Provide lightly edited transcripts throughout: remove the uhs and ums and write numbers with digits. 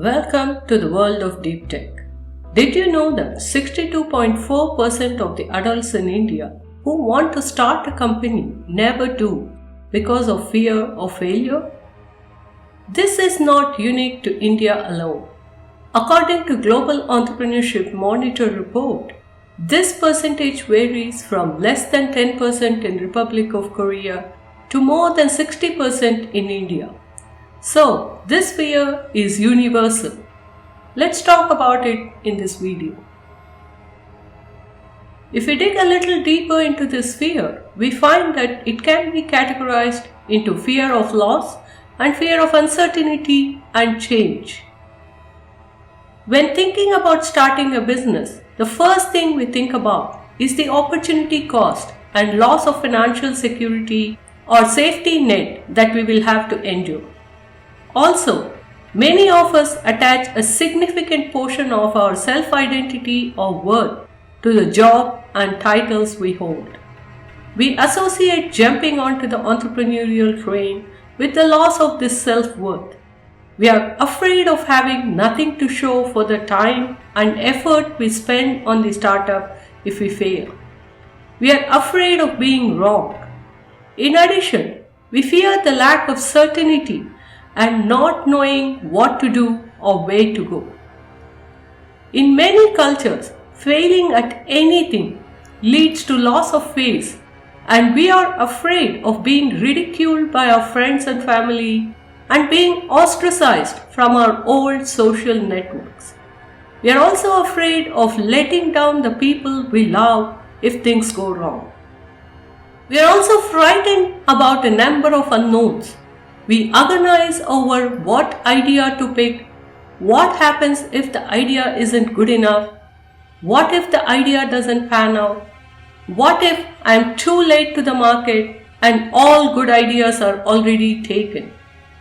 Welcome to the world of deep tech. Did you know that 62.4% of the adults in India who want to start a company never do because of fear of failure? This is not unique to India alone. According to Global Entrepreneurship Monitor report, this percentage varies from less than 10% in Republic of Korea to more than 60% in India. So, this fear is universal. Let's talk about it in this video. If we dig a little deeper into this fear, we find that it can be categorized into fear of loss and fear of uncertainty and change. When thinking about starting a business, the first thing we think about is the opportunity cost and loss of financial security or safety net that we will have to endure. Also, many of us attach a significant portion of our self-identity or worth to the job and titles we hold. We associate jumping onto the entrepreneurial train with the loss of this self-worth. We are afraid of having nothing to show for the time and effort we spend on the startup if we fail. We are afraid of being wrong. In addition, we fear the lack of certainty and not knowing what to do or where to go. In many cultures, failing at anything leads to loss of face, and we are afraid of being ridiculed by our friends and family and being ostracized from our old social networks. We are also afraid of letting down the people we love if things go wrong. We are also frightened about a number of unknowns. We agonize over what idea to pick, what happens if the idea isn't good enough, what if the idea doesn't pan out, what if I'm too late to the market and all good ideas are already taken,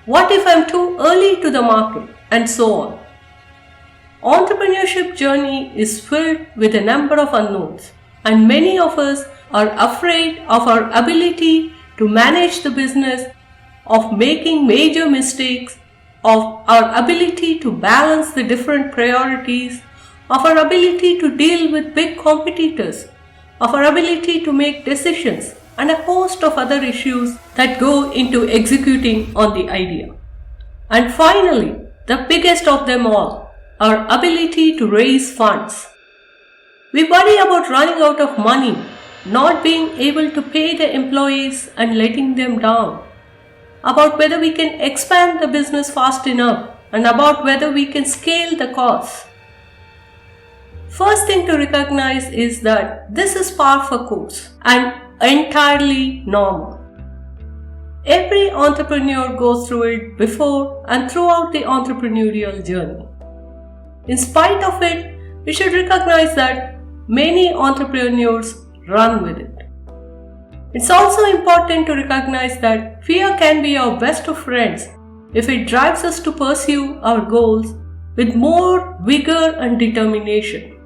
what if I'm too early to the market, and so on. Entrepreneurship journey is filled with a number of unknowns, and many of us are afraid of our ability to manage the business, of making major mistakes, of our ability to balance the different priorities, of our ability to deal with big competitors, of our ability to make decisions, and a host of other issues that go into executing on the idea. And finally, the biggest of them all, our ability to raise funds. We worry about running out of money, not being able to pay the employees and letting them down, about whether we can expand the business fast enough, and about whether we can scale the costs. First thing to recognize is that this is par for course and entirely normal. Every entrepreneur goes through it before and throughout the entrepreneurial journey. In spite of it, we should recognize that many entrepreneurs run with it. It's also important to recognize that fear can be our best of friends if it drives us to pursue our goals with more vigor and determination.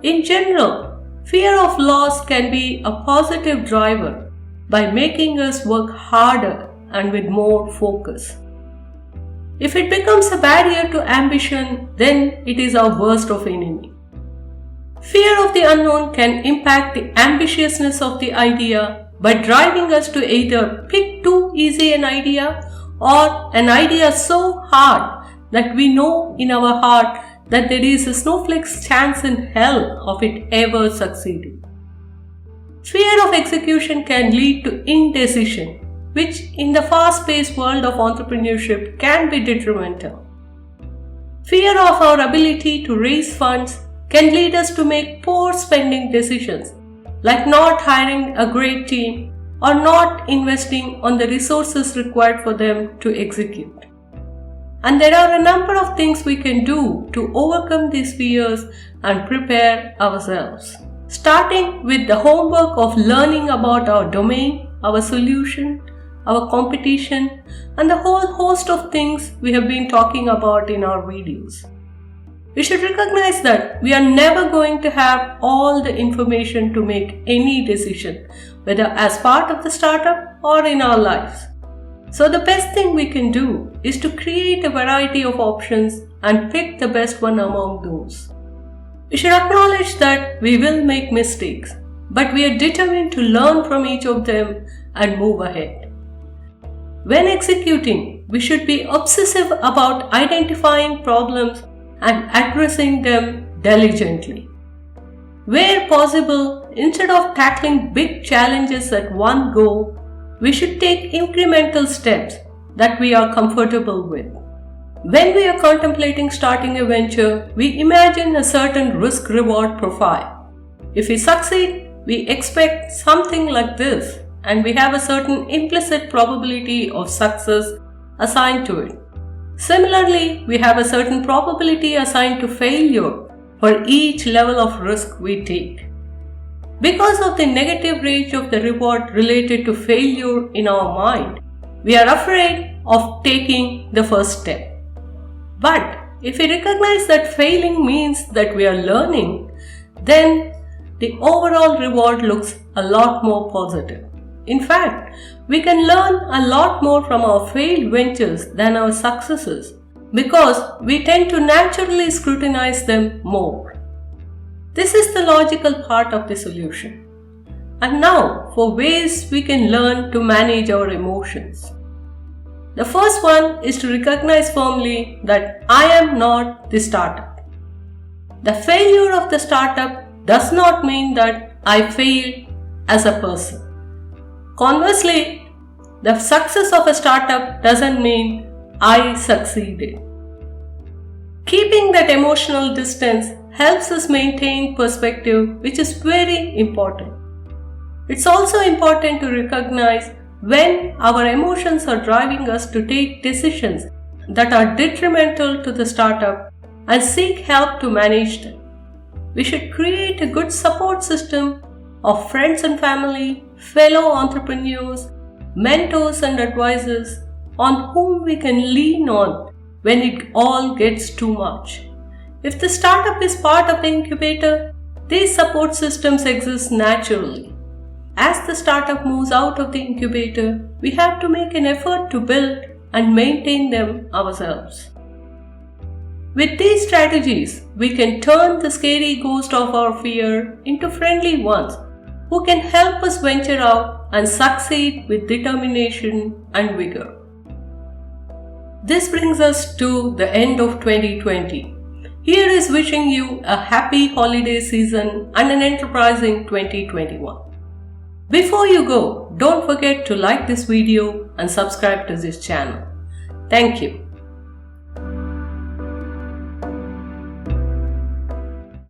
In general, fear of loss can be a positive driver by making us work harder and with more focus. If it becomes a barrier to ambition, then it is our worst of enemy. Fear of the unknown can impact the ambitiousness of the idea by driving us to either pick too easy an idea or an idea so hard that we know in our heart that there is a snowflake's chance in hell of it ever succeeding. Fear of execution can lead to indecision, which in the fast-paced world of entrepreneurship can be detrimental. Fear of our ability to raise funds can lead us to make poor spending decisions, like not hiring a great team or not investing on the resources required for them to execute. And there are a number of things we can do to overcome these fears and prepare ourselves. Starting with the homework of learning about our domain, our solution, our competition, and the whole host of things we have been talking about in our videos. We should recognize that we are never going to have all the information to make any decision, whether as part of the startup or in our lives. So the best thing we can do is to create a variety of options and pick the best one among those. We should acknowledge that we will make mistakes, but we are determined to learn from each of them and move ahead. When executing, we should be obsessive about identifying problems and addressing them diligently. Where possible, instead of tackling big challenges at one go, we should take incremental steps that we are comfortable with. When we are contemplating starting a venture, we imagine a certain risk-reward profile. If we succeed, we expect something like this, and we have a certain implicit probability of success assigned to it. Similarly, we have a certain probability assigned to failure for each level of risk we take. Because of the negative range of the reward related to failure in our mind, we are afraid of taking the first step. But if we recognize that failing means that we are learning, then the overall reward looks a lot more positive. In fact, we can learn a lot more from our failed ventures than our successes because we tend to naturally scrutinize them more. This is the logical part of the solution. And now for ways we can learn to manage our emotions. The first one is to recognize firmly that I am not the startup. The failure of the startup does not mean that I failed as a person. Conversely, the success of a startup doesn't mean I succeeded. Keeping that emotional distance helps us maintain perspective, which is very important. It's also important to recognize when our emotions are driving us to take decisions that are detrimental to the startup and seek help to manage them. We should create a good support system of friends and family, fellow entrepreneurs, mentors and advisors on whom we can lean on when it all gets too much. If the startup is part of the incubator, these support systems exist naturally. As the startup moves out of the incubator, we have to make an effort to build and maintain them ourselves. With these strategies, we can turn the scary ghost of our fear into friendly ones who can help us venture out and succeed with determination and vigor. This brings us to the end of 2020. Here is wishing you a happy holiday season and an enterprising 2021. Before you go, don't forget to like this video and subscribe to this channel. Thank you.